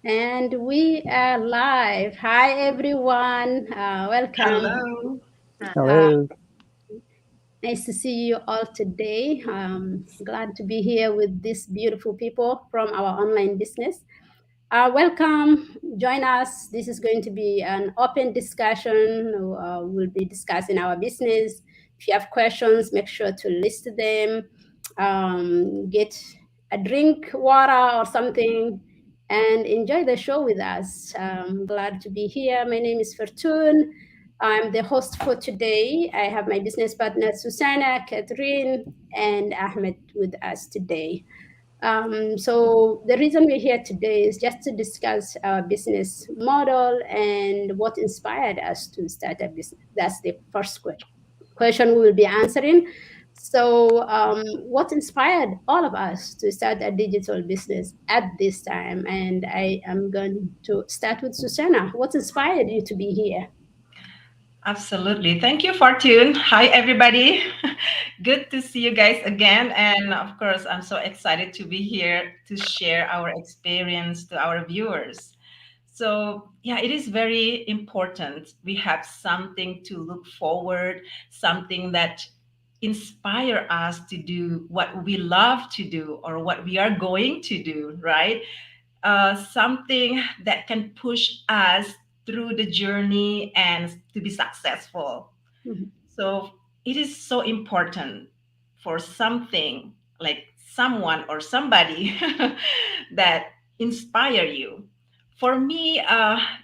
And we are live. Hi, everyone. Welcome. Hello. Uh, Hello. nice to see you all today. Glad to be here with these beautiful people from our online business. Welcome. Join us. This is going to be an open discussion. We'll be discussing our business. If you have questions, make sure to list them. Get a drink, water, or something, and enjoy the show with us. Glad to be here. My name is Fortune. I'm the host for today. I have my business partner Susanna, Catherine, and Ahmed with us today. So the reason we're here today is just to discuss our business model and what inspired us to start a business. That's the first question we will be answering. So, what inspired all of us to start a digital business at this time? And I am going to start with Susanna. What inspired you to be here? Absolutely. Thank you, Fortune. Hi, everybody. Good to see you guys again. And of course, I'm so excited to be here to share our experience to our viewers. So, yeah, it is very important. We have something to look forward, something that inspire us to do what we love to do or what we are going to do, right? Something that can push us through the journey and to be successful. Mhm. So it is so important for something like someone or somebody that inspire you. For me,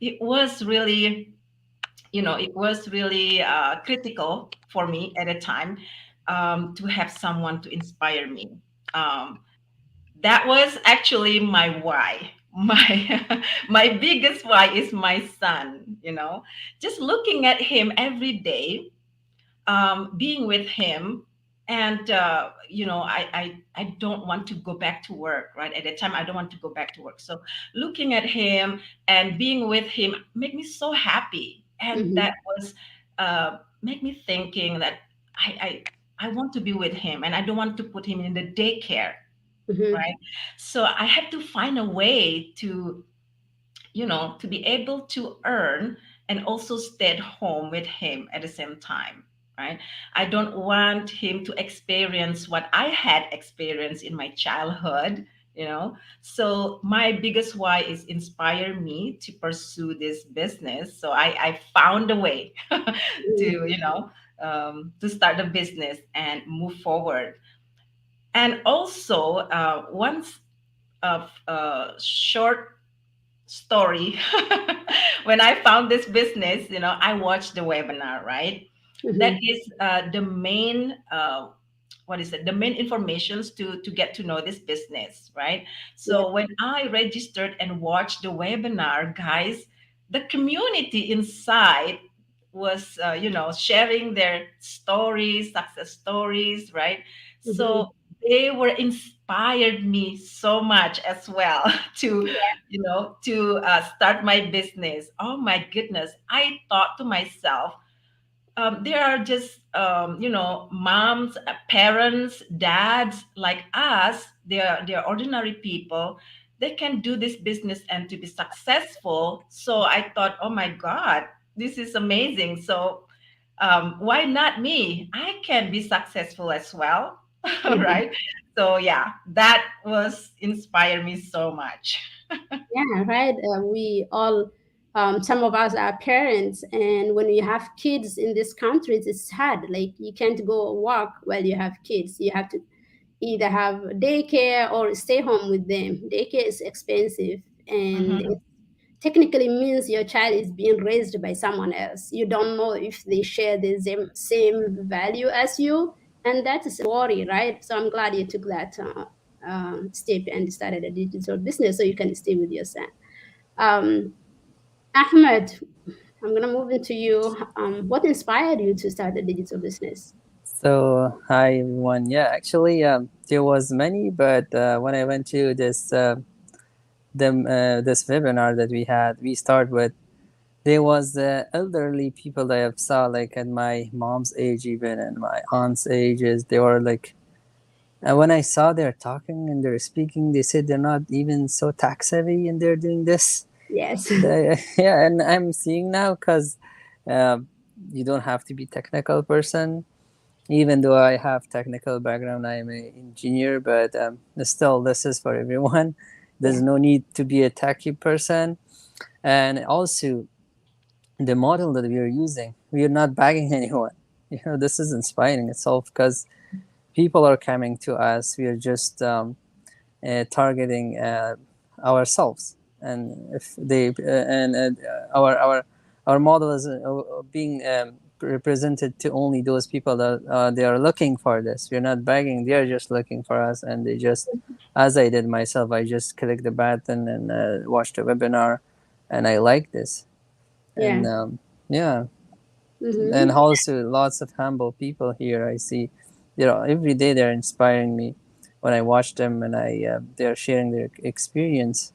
it was really, it was really critical for me at a time to have someone to inspire me. Um, that was actually my why. My my biggest why is my son. Just looking at him every day, being with him, and I don't want to go back to work. Right at the time, I don't want to go back to work. So looking at him and being with him made me so happy, and that Mhm. was make me thinking that I want to be with him, and I don't want to put him in the daycare, Mhm. right? So I have to find a way to, to be able to earn and also stay at home with him at the same time, right? I don't want him to experience what I had experienced in my childhood. So my biggest why is inspire me to pursue this business. So I found a way to, Mhm. to start a business and move forward. And also, once of short story, when I found this business, I watched the webinar, right? That Mhm. is the main what is it, the main informations to get to know this business, right? Yeah. So when I registered and watched the webinar, guys, the community inside was sharing their stories, success stories, right? So Mhm. they were inspired me so much as well to start my business. Oh my goodness, I thought to myself, there are just moms, parents, dads like us. They're ordinary people. They can do this business and to be successful. So I thought, oh my god, this is amazing. So why not me? I can be successful as well. Mhm. Right? So yeah, that was inspired me so much. Yeah, right. We all, some of us are parents, and when you have kids in these countries, it's hard. Like you can't go work while you have kids. You have to either have daycare or stay home with them. Daycare is expensive, and Mhm. it technically means your child is being raised by someone else. You don't know if they share the same value as you, and that is a worry, right? So I'm glad you took that step and started a digital business so you can stay with your son. Um, Ahmed, I'm gonna move into you. What inspired you to start a digital business? Hi everyone. Yeah, actually, there was many, but when I went to this webinar that we had, we start with there was elderly people that I saw like at my mom's age, even and my aunt's ages. They were like And when I saw they're talking and they're speaking, they said they're not even so tech savvy and they're doing this. Yes. Yeah, and I'm seeing now because uh, you don't have to be technical person. Even though I have technical background, I am an engineer, but still, this is for everyone. There's Yeah. no need to be a techie person. And also, the model that we are using, we are not bagging anyone. This is inspiring itself because people are coming to us. We are just targeting ourselves, and if they and our model is being represented to only those people that they are looking for this. We're not begging; they are just looking for us, and they just, as I did myself, I just click the button and watch the webinar, and I like this, Yeah. and yeah, and Mm-hmm. also lots of humble people here. I see, every day they're inspiring me when I watch them and they're sharing their experience.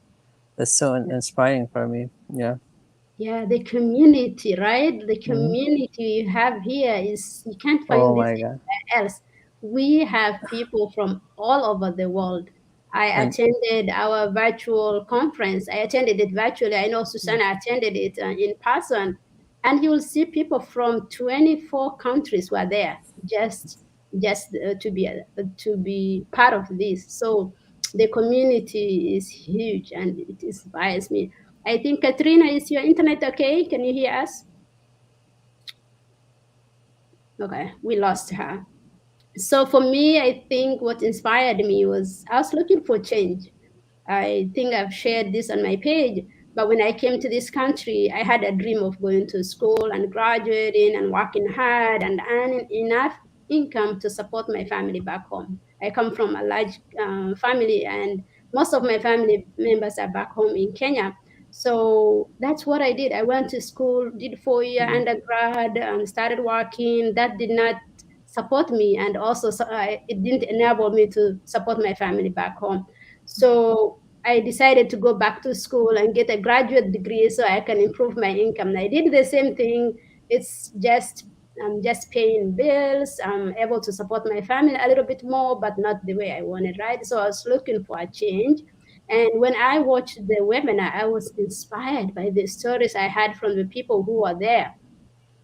That's so inspiring for me. Yeah. Yeah, the community, right? The Hmm. community you have here is you can't Oh find this my god. anywhere else. We have people from all over the world. I And attended our virtual conference. I attended it virtually. I know Susanna attended it in person, and you will see people from 24 countries were there just to be part of this. So the community is huge, and it inspires me. I think Katrina, is your internet okay? Can you hear us? Okay, we lost her. So for me, I think what inspired me was I was looking for change. I think I've shared this on my page. But when I came to this country, I had a dream of going to school and graduating and working hard and earning enough income to support my family back home. I come from a large family, and most of my family members are back home in Kenya. So that's what I did. I went to school, did 4 year undergrad, and started working. That did not support me, and also it didn't enable me to support my family back home. So I decided to go back to school and get a graduate degree so I can improve my income. And I did the same thing. It's just I'm just paying bills. I'm able to support my family a little bit more, but not the way I wanted, right? So I was looking for a change. And when I watched the webinar, I was inspired by the stories I had from the people who were there,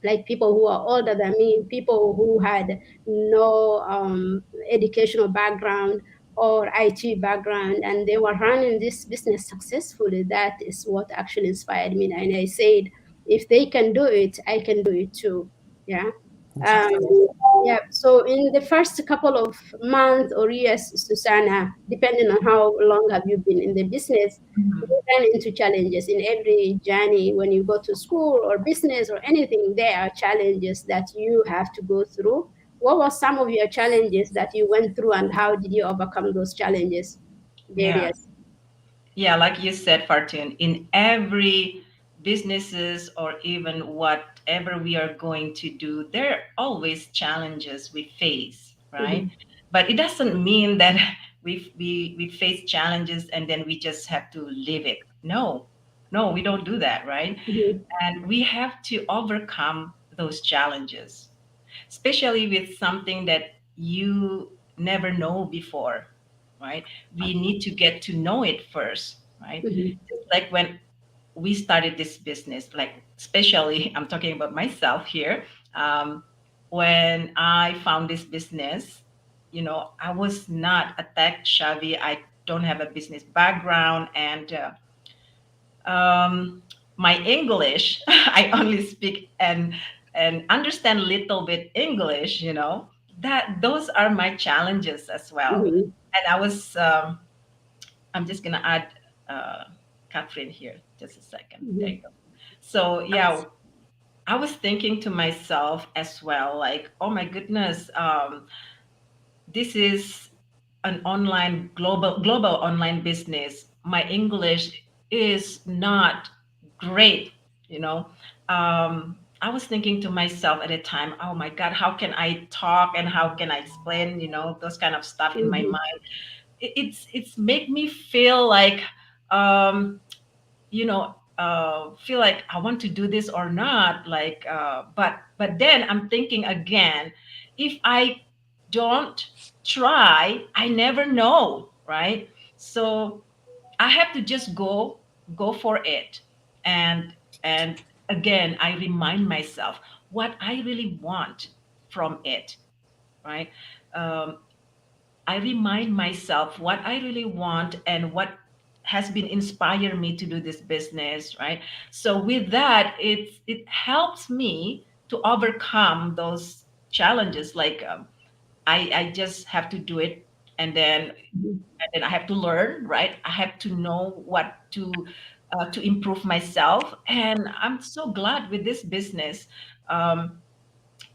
like people who are older than me, people who had no educational background or IT background, and they were running this business successfully. That is what actually inspired me. And I said, if they can do it, I can do it too. Yeah. Um, exactly. yeah. So in the first couple of months or years, Susanna, depending on how long have you been in the business, Mhm. you run into challenges in every journey. When you go to school or business or anything, there are challenges that you have to go through. What were some of your challenges that you went through, and how did you overcome those challenges? Yeah. Various. Yeah, like you said, Fartun, in every businesses or even whatever we are going to do, there are always challenges we face, right? Mhm, But it doesn't mean that we face challenges and then we just have to live it. No, no, we don't do that, right? mhm, And we have to overcome those challenges, especially with something that you never know before, right? We need to get to know it first, right? mhm, Just like when we started this business, like especially I'm talking about myself here. Um, when I found this business, I was not a tech savvy. I don't have a business background, and um, my English, I only speak and understand little bit English. That those are my challenges as well. mhm, And I'm just gonna add uh, Catherine here. Just a second. There mhm, you go. So yeah, I was thinking to myself as well, like, oh my goodness, this is an online global online business. My English is not great, you know. I was thinking to myself at a time, oh my God, how can I talk and how can I explain, those kind of stuff in my mhm, mind. It's made me feel like um, feel like I want to do this or not, but then I'm thinking again, if I don't try, I never know, right? So I have to just go for it. And again, I remind myself what I really want from it, right? Um, I remind myself what I really want and what has been inspired me to do this business, right? So with that, it helps me to overcome those challenges. Like I just have to do it, and then Mhm. I have to learn, right? I have to know what to improve myself, and I'm so glad with this business. Um,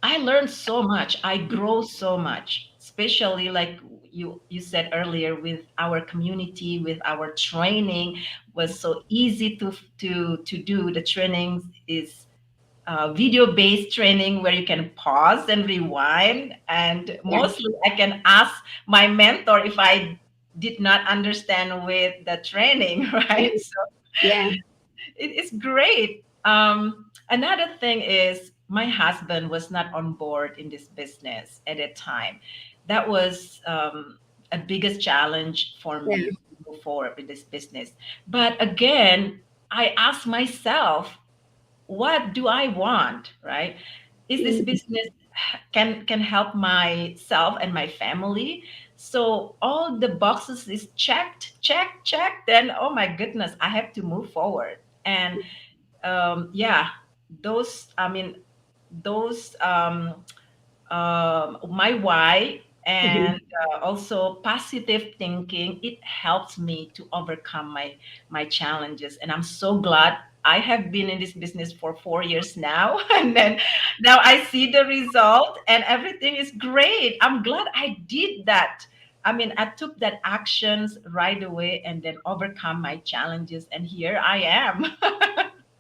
I learned so much. I grow so much, especially like you said earlier, with our community, with our training was so easy to do. The training is video based training where you can pause and rewind, and Yeah. mostly I can ask my mentor if I did not understand with the training, right? Mm. So Yeah. it's great. Another thing is my husband was not on board in this business at that time. That was a biggest challenge for Yeah. me to move forward with this business. But again, I asked myself, what do I want, right? Is this Mm. business can help myself and my family? So all the boxes is checked, checked. Then oh my goodness, I have to move forward. And yeah, those I mean those my why Mhm. and also positive thinking, it helps me to overcome my challenges, and I'm so glad I have been in this business for 4 years now. And then now I see the result and everything is great. I'm glad I did that. I mean, I took that actions right away and then overcome my challenges, and here I am.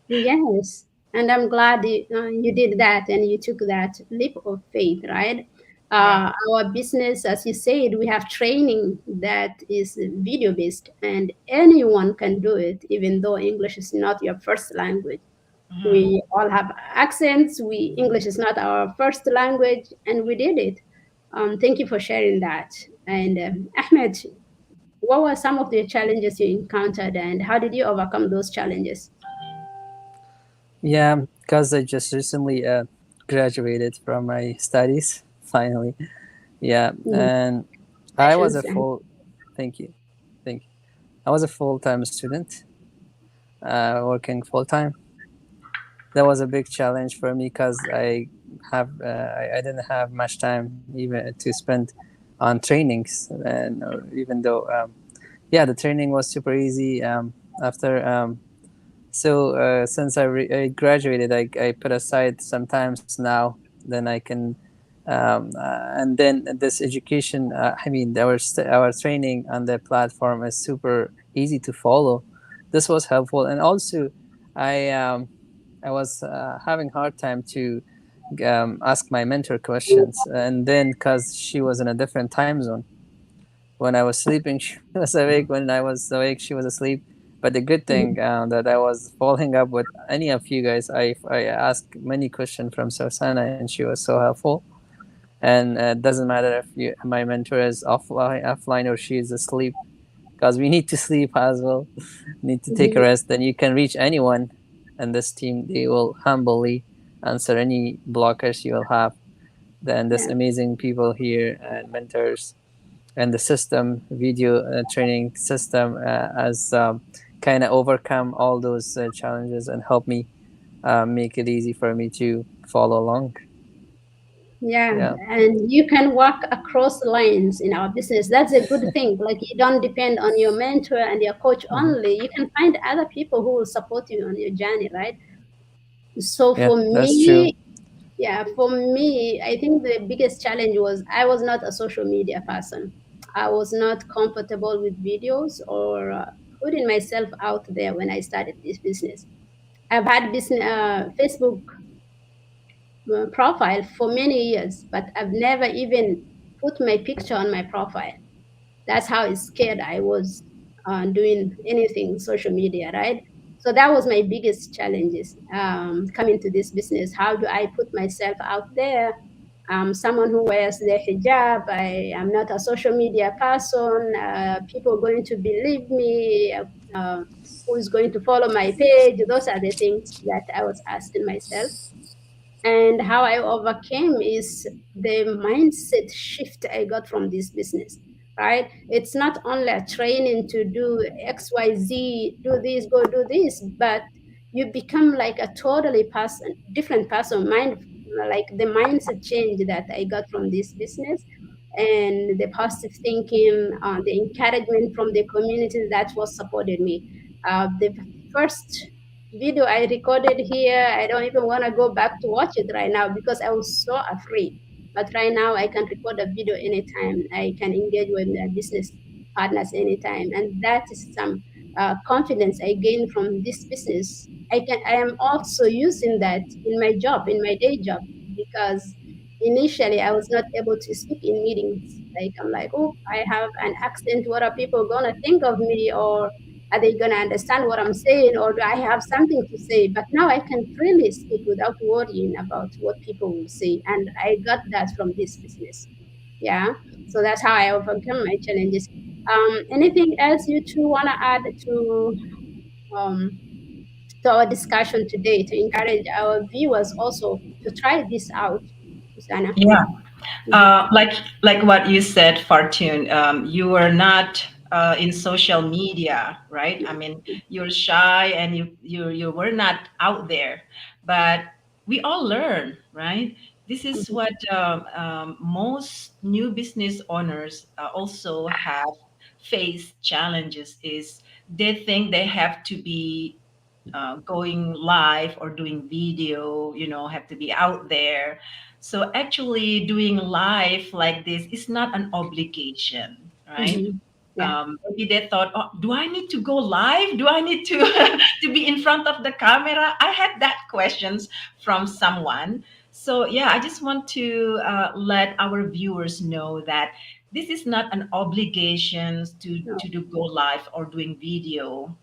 Yes, and I'm glad you did that and you took that leap of faith, right? Yeah. Our business, as you said, we have training that is video based, and anyone can do it, even though English is not your first language. Mhm. We all have accents. We English is not our first language, and we did it. Thank you for sharing that. And Ahmed, what were some of the challenges you encountered, and how did you overcome those challenges? Yeah, because I just recently graduated from my studies, finally. Yeah, Mhm. and I was a Congratulations. full, thank you, thank you. I was a full-time student, working full-time. That was a big challenge for me because I didn't have much time even to spend on trainings, and even though yeah, the training was super easy. After since I graduated, I put aside sometimes now. Then I can, and then this education. I mean, our training on the platform is super easy to follow. This was helpful, and also, I um, I was having hard time to ask my mentor questions, and then because she was in a different time zone. When I was sleeping, she was awake. When I was awake, she was asleep. But the good thing Mhm. that I was following up with any of you guys, I asked many questions from Sosana, and she was so helpful. And it doesn't matter if my mentor is offline or she is asleep, because we need to sleep as well. Need to take a Mhm. rest. Then you can reach anyone in this team. They will humbly answer any blockers you will have. Then this Yeah. amazing people here and mentors and the system video training system has kind of overcome all those challenges and help me make it easy for me to follow along. Yeah, Yeah. and you can walk across lines in our business. That's a good thing. Like you don't depend on your mentor and your coach Mhm. only. You can find other people who will support you on your journey, right? So Yeah, for that's true. me, yeah, for me, I think the biggest challenge was I was not a social media person. I was not comfortable with videos or putting myself out there when I started this business. I've had business Facebook profile for many years, but I've never even put my picture on my profile. That's how scared I was doing anything social media, right? So that was my biggest challenges coming to this business. How do I put myself out there? I'm someone who wears the hijab. I am not a social media person. People are going to believe me. Who is going to follow my page? Those are the things that I was asking myself. And how I overcame is the mindset shift I got from this business, right? It's not only a training to do XYZ, do this, go do this, but you become like a totally different person, like the mindset change that I got from this business and the positive thinking, the encouragement from the community that was supported me. The first video I recorded here, I don't even want to go back to watch it right now because I was so afraid. But right now, I can record a video anytime. I can engage with my business partners anytime, and that is some confidence I gained from this business. I am also using that in my job, in my day job, because initially I was not able to speak in meetings. Like I'm like, oh, I have an accent. What are people gonna think of me? Or are they going to understand what I'm saying, or do I have something to say? But now I can freely speak without worrying about what people will say. And I got that from this business. Yeah. So that's how I overcome my challenges. Anything else you two want to add um, to our discussion today to encourage our viewers also to try this out, Susanna? Yeah. Mhm. Like what you said, Fortune, you were not in social media, right? I mean, you're shy and you were not out there, but we all learn, right? This is Mhm. what most new business owners also have faced challenges is they think they have to be going live or doing video, have to be out there. So actually, doing live like this is not an obligation, right? Mhm. Yeah. Maybe they thought, oh, do I need to go live? Do I need to to be in front of the camera? I had that questions from someone. So yeah, I just want to let our viewers know that this is not an obligation No. to do go live or doing video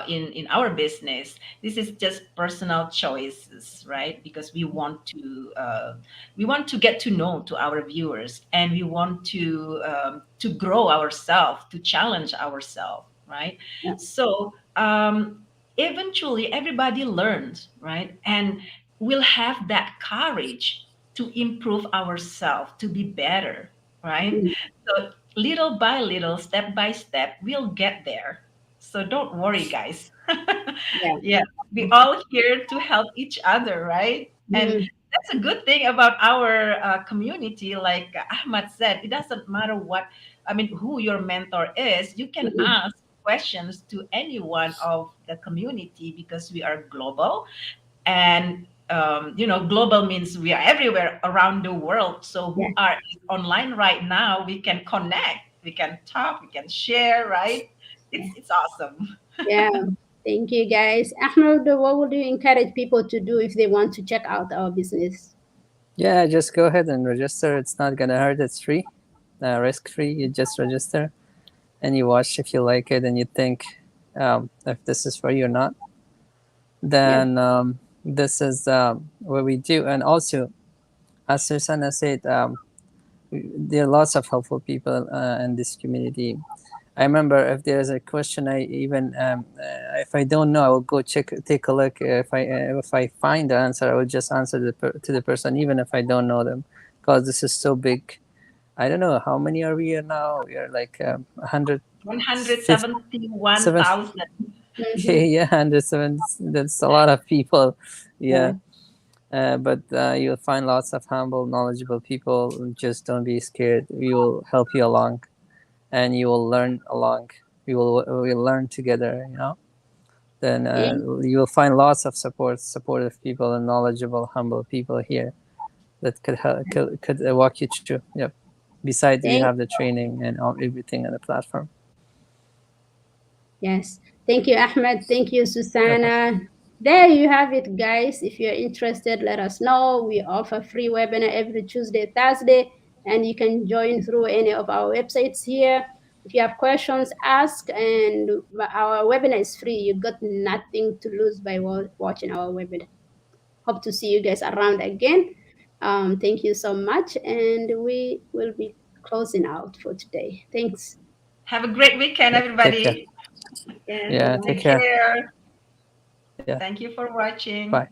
in our business. This is just personal choices, right? Because we want to get to know to our viewers, and we want to grow ourselves, to challenge ourselves, right? Yeah. So eventually everybody learns, right? And we'll have that courage to improve ourselves, to be better, right? Mhm. So little by little, step by step, we'll get there. So don't worry, guys. Yeah. Yeah, we all here to help each other, right? And Mhm. that's a good thing about our community. Like Ahmad said, it doesn't matter who your mentor is. You can Mhm. ask questions to anyone of the community because we are global. And global means we are everywhere around the world. So Yeah. who are online right now, we can connect, we can talk, we can share, right? Yeah. It's awesome. Yeah, thank you guys. Ahmed, what would you encourage people to do if they want to check out our business? Yeah, just go ahead and register. It's not gonna hurt. It's free, risk free. You just register and you watch if you like it and you think if this is for you or not. Yeah, Then this is what we do. And also, as Susanna said, there are lots of helpful people in this community. I remember if there's a question, I even if I don't know, I will go take a look. If I find the answer, I will just answer to the person, even if I don't know them, because this is so big. I don't know how many are we here now. We are like 157. 171,000. hmm, Okay, yeah, 107. That's a lot of people. yeah, Yeah, but you'll find lots of humble, knowledgeable people. Just don't be scared. We will help you along and you will learn along. We will learn together. Then thank, you will find lots of supportive people, and knowledgeable, humble people here that could walk you through. Yep. Besides, we thank, have the training and everything on the platform. yes, thank you, Ahmed. Thank you, Okay. Susanna. There you have it, guys. If you're interested, let us know. We offer free webinar every Tuesday, Thursday, and you can join through any of our websites here. If you have questions, ask, and our webinar is free. You got nothing to lose by watching our webinar. Hope to see you guys around again. Thank you so much, and we will be closing out for today. Thanks. Have a great weekend, Yeah, take care. everybody. Yeah, Yeah, bye take Take bye. care. care. Yeah, Thank you for watching. bye.